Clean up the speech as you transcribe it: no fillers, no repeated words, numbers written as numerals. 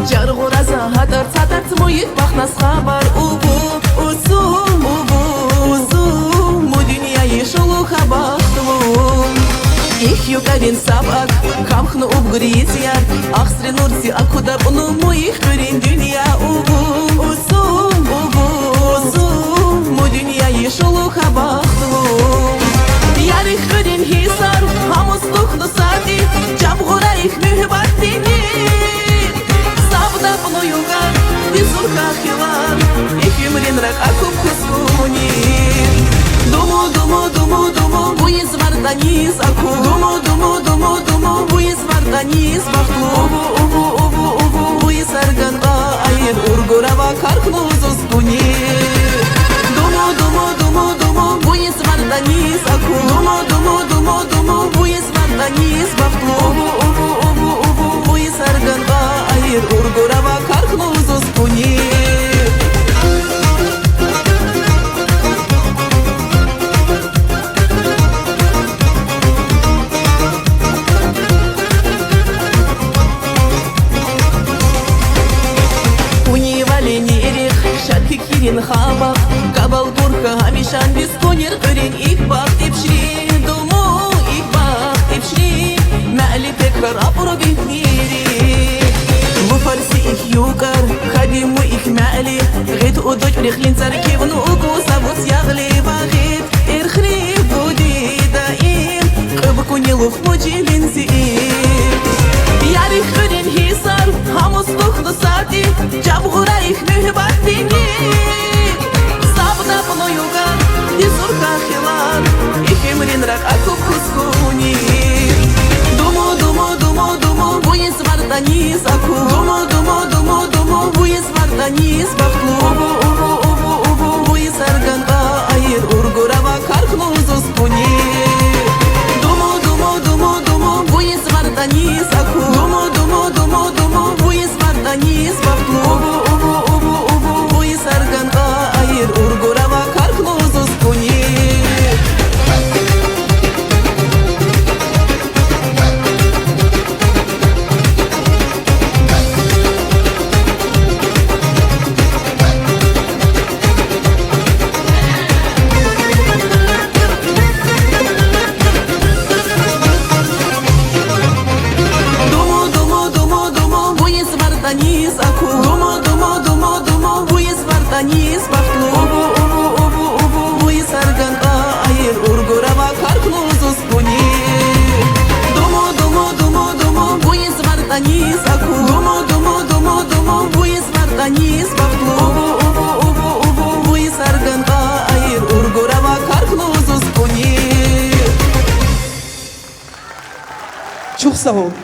Jarg'uraza hadar sadar moyik baxnas xabar ubu uzum mu dünyayı şolu xabaxtum Ich yukarin sabak kamxnu ubgriziyar Axsri nursi akuda bunu moyik görin dünya ubu uzum mu dünyayı şolu xabaxtum Yarih görin hisar hamusluqnu sadi Jabğura ich mühbat dini Визурка хилан, их юмрин рак акуп кускуни. Думу, буиз варданиз аку. Думу, буиз варданиз бахту. Уву, буиз арганга айр ургурава каркну зускуни. Думу, буиз варданиз аку. Думу, буиз варданиз бахту. Уву, буиз арганга айр ургурава каркну зускуни. Кирин хабах, кабал бурка, амишан бисконер, көрен их бах тепшри, думу их бах тепшри, мәли текрар апро бихмири. Бу фарси их юкар, хадиму их мәли, гит удоч рихлин царкивну уку сабус ягли бахит, ирхри буди даим, кыбкуни луф мучи бензин. Ярих көрен хисар, хамус тухну сати, жабғура их mühbat dini. Визурка хилан, их юмрин рак акуп кускуни. Думу, буиз варданиз аку. Думу, буиз варданиз бахту. Уву, буиз арганга айр ургурава каркну зускуни. Думу, буиз варданиз аку. Думу, буиз варданиз бахту. Уву, буиз арганга айр ургурава каркну зускуни. Варданиз аку. Думу, буиз варданиз бахту. Уву, буиз арганга айр ургурава каркну зускуни. Думу, буиз варданиз аку. Думу, буиз варданиз бахту. Уву, буиз арганга айр ургурава каркну зускуни. Çok sağ ol.